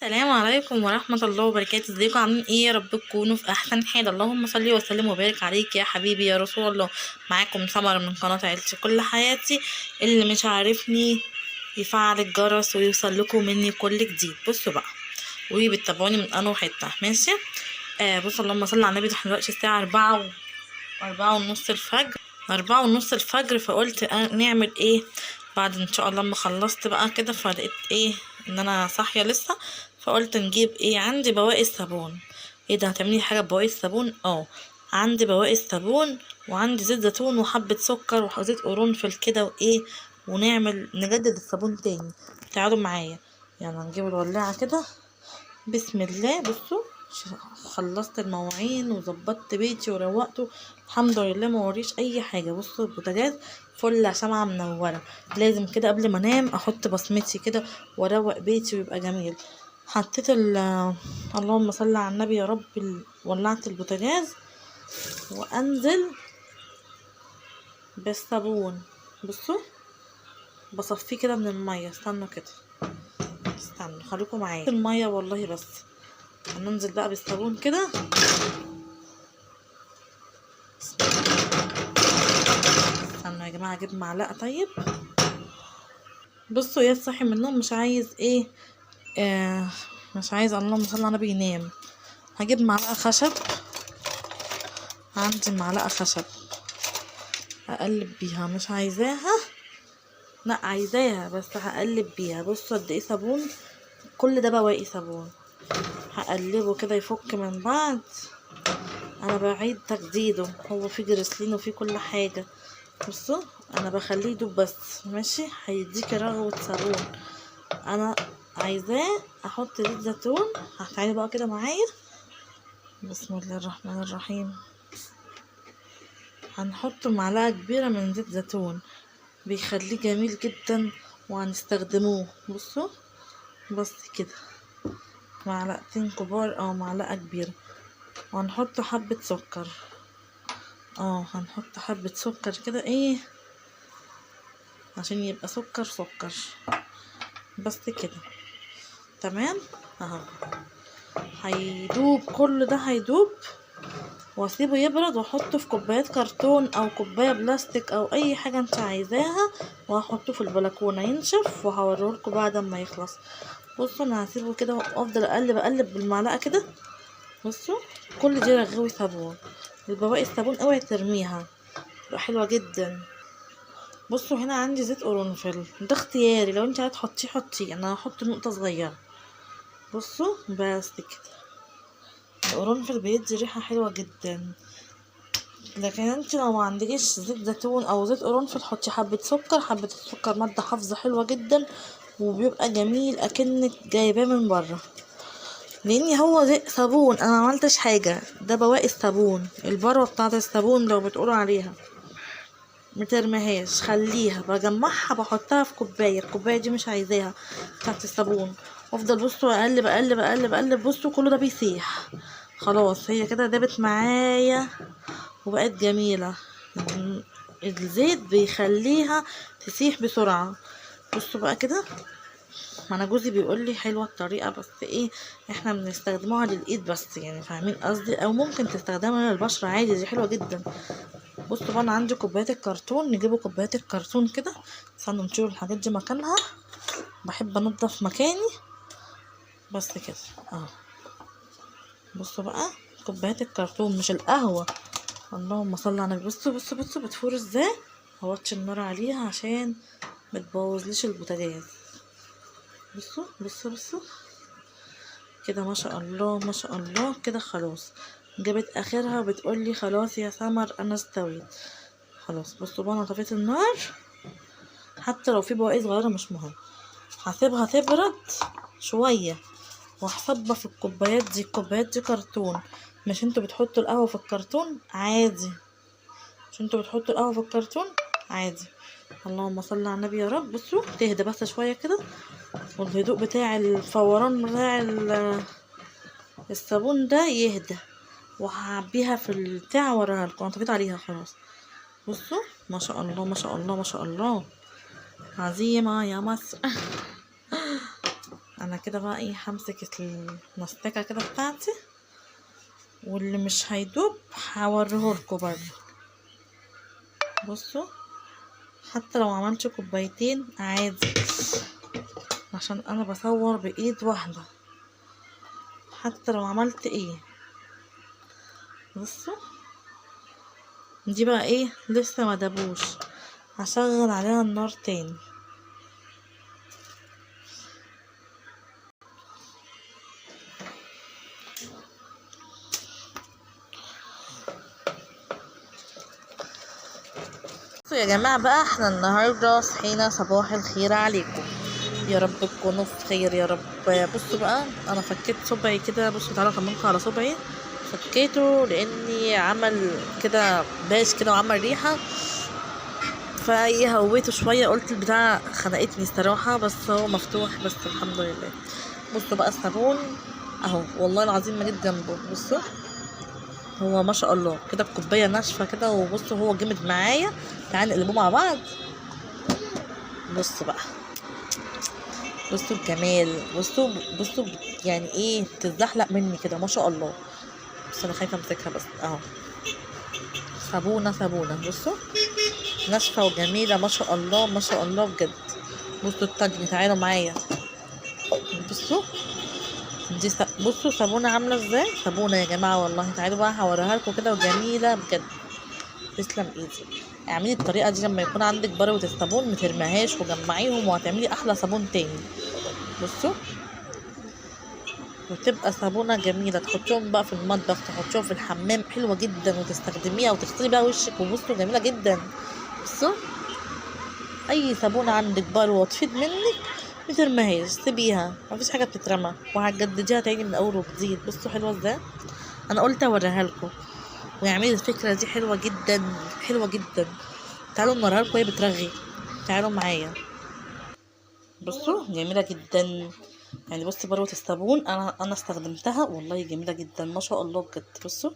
السلام عليكم ورحمة الله وبركاته. ازيكم عاملين ايه؟ يا رب تكونوا في احسن حال. اللهم صل وسلم وبارك عليك يا حبيبي يا رسول الله. معاكم سمر من قناة عيلتي كل حياتي. اللي مش عارفني يفعل الجرس ويوصل لكم مني كل جديد. بصوا بقى وبتتابعوني من انو حتة ماشي. بصوا اللهم صل على النبي. احنا دلوقتي الساعة 4:30 الفجر. 4:30 الفجر. فقلت نعمل ايه بعد ان شاء الله ما خلصت بقى كده. فلقيت ايه ان انا صاحيه لسه. فقلت نجيب ايه. عندي بواقي الصابون. ايه ده؟ هتعملي حاجه ببواقي الصابون؟ عندي بواقي الصابون وعندي زيت زيتون وحبه سكر وزيت قرنفل كده وايه. ونعمل نجدد الصابون تاني. تعالوا معايا. يلا نجيب الولاعه كده. بسم الله. بصوا خلصت المواعين وظبطت بيتي وروقته الحمد لله. ما وريش اي حاجه. بصوا البوتاجاز فل شمعة منوره. لازم كده قبل ما انام احط بصمتي كده واروق بيتي ويبقى جميل. حطيت اللهم صل على النبي يا رب. ولعت البوتاجاز وانزل بالصابون. بصوا بصفيه كده من الميه. استنوا كده. استنوا خليكم معايا الميه والله. بس هننزل بقى بالصابون كده. استنوا يا جماعه اجيب معلقه. طيب بصوا يا صاحي من النوم مش عايز ايه. مش عايز اللهم صل على النبي ينام. هجيب معلقه خشب. عندي معلقه خشب اقلب بيها. مش عايزاها، لا عايزاها بس هقلب بيها. بصوا قد ايه صابون. كل ده بواقي صابون. هقلبه كده يفك من بعض. انا بعيد تجديده. هو فيه جريسلين وفيه كل حاجه. بصوا انا بخليه يدوب بس ماشي. هيديكي رغوة صابون. انا عايزاه احط زيت زيتون. هتعالي بقى كده معايا. بسم الله الرحمن الرحيم. هنحط معلقة كبيرة من زيت زيتون بيخليه جميل جدا وهنستخدموه. بصوا بس كده معلقتين كبار او معلقة كبيرة. وهنحط حبة سكر. هنحط حبة سكر كده ايه عشان يبقى سكر سكر. بس كده تمام اهو. هيدوب كل ده هيدوب. واسيبه يبرد واحطه في كوبايات كرتون او كوبايه بلاستيك او اي حاجه انت عايزاها. وهحطه في البلكونه ينشف وهوريهولكوا بعد ما يخلص. بصوا انا هسيبه كده وافضل اقلب بالمعلقه كده. بصوا كل دي رغوي صابون. البواقي الصابون اوعي ترميها تبقى حلوه جدا. بصوا هنا عندي زيت قرنفل. ده اختياري لو انت عايزه تحطيه حطيه. انا هحط نقطه صغيره. بصوا بس كده. القرنفل بيدي ريحة حلوة جدا. لكن انت لو ما عندكيش زيت زيتون او زيت قرنفل حطي حبة سكر. حبة السكر مادة حافظة حلوة جدا وبيبقى جميل اكنك جايباه من بره. لان هو زي صابون انا ما عملتش حاجة. ده بواقي الصابون. البروة بتاعة الصابون لو بتقولوا عليها مترميهاش خليها. بجمعها بحطها في كوباية. الكوباية دي مش عايزاها بتاعة الصابون. وافضل بصوا اقلب اقلب اقلب اقلب. بصوا كله ده بيسيح. خلاص هي كده دابت معايا وبقت جميلة. الزيت بيخليها تسيح بسرعة. بصوا بقى كده. ما انا جوزي بيقول لي حلوه الطريقه بس ايه احنا بنستخدموها للايد بس يعني فاهمين قصدي. او ممكن تستخدمها للبشره عادي. دي حلوه جدا. بصوا بقى انا عندي كوبايات الكرتون. نجيبوا كوبايات الكرتون كده. استنوا نشيل الحاجات دي مكانها. بحب انضف مكاني. بس كده بصوا بقى كوبايات الكرتون مش القهوه. اللهم صل على النبي. بصوا بصوا بصوا بتفور ازاي. هوطي النار عليها عشان متبوظليش البوتاجاز. بصوا بصوا بصوا كده. ما شاء الله ما شاء الله كده. خلاص جابت اخرها وبتقولي خلاص يا سمر انا استويت. خلاص بصوا بقى انا طفيت النار. حتى لو في بواقي صغيره مش مهم. هسيبها تبرد شويه وهصبها في الكوبايات دي. الكوبايات دي كرتون. مش انتوا بتحطوا القهوه في الكرتون عادي. مش انتوا بتحطوا القهوه في الكرتون عادي. اللهم صل على النبي يا رب. بصوا تهدى بس شويه كده. والهدوء بتاع الفوران بتاع الصابون ده يهدى. وهعبيها في البتاع وراها لكم. انا طفيت عليها خلاص. بصوا ما شاء الله ما شاء الله ما شاء الله. عظيمة يا مصر. انا كده بقى ايه همسك المستكه كده بتاعتي، واللي مش هيدوب هوريهولكوا برضه. بصوا حتى لو عملت كوبايتين عادي، عشان انا بصور بايد واحده. حتى لو عملت ايه، بصوا دي بقى ايه لسه ما دابوش، هشغل عليها النار تاني. بصوا يا جماعه بقى، احنا النهارده صحينا صباح الخير عليكم، يا رب تكونوا في خير يا رب. بصوا بقى انا فكيت صبعي كده، بصوا تعالوا اطمنكم على صبعي، فكيته لاني عمل كده باش كده وعمل ريحه، فايه هويته شويه، قلت البتاع خنقتني الصراحه، بس هو مفتوح بس الحمد لله. بصوا بقى الصابون اهو، والله العظيم ما جيت جنبه. بصوا هو ما شاء الله كده بكوبايه ناشفه كده، وبصوا هو جامد معايا. تعالوا نقلبوه مع بعض. بصوا بقى، بصوا الجمال، بصوا يعني ايه بتتزحلق مني كده ما شاء الله. بس انا خايفه امسكها بس اهو، صابونه بصوا ناشفه وجميله ما شاء الله ما شاء الله بجد. بصوا التانية تعالوا معايا، بصوا دي بصوا صابونه عامله ازاي، صابونه يا جماعه والله. تعالوا بقى هوريها لكم كده وجميله بجد، تسلم ايدي. اعملي الطريقه دي لما يكون عندك بروه الصابون، مترميهاش وجمعيهم وهتعملي احلى صابون تاني. بصوا وتبقى صابونه جميله، تحطيهم بقى في المطبخ، تحطيهم في الحمام، حلوه جدا وتستخدميها وتغسلي بقى وشك. وبصوا جميله جدا. بصوا اي صابونه عندك بروه تفيد منك مترميهاش، سيبيها مفيش حاجه بتترمى، وهتجدديها تاني من اول وجديد. بصوا حلوه ازاي، انا قلت اوريها لكم ويعملي الفكره دي حلوه جدا حلوه جدا. تعالوا نوريها لكم وهي بترغي، تعالوا معايا. بصوا جميله جدا يعني. بصوا بروه الصابون انا استخدمتها والله جميله جدا ما شاء الله بجد. بصوا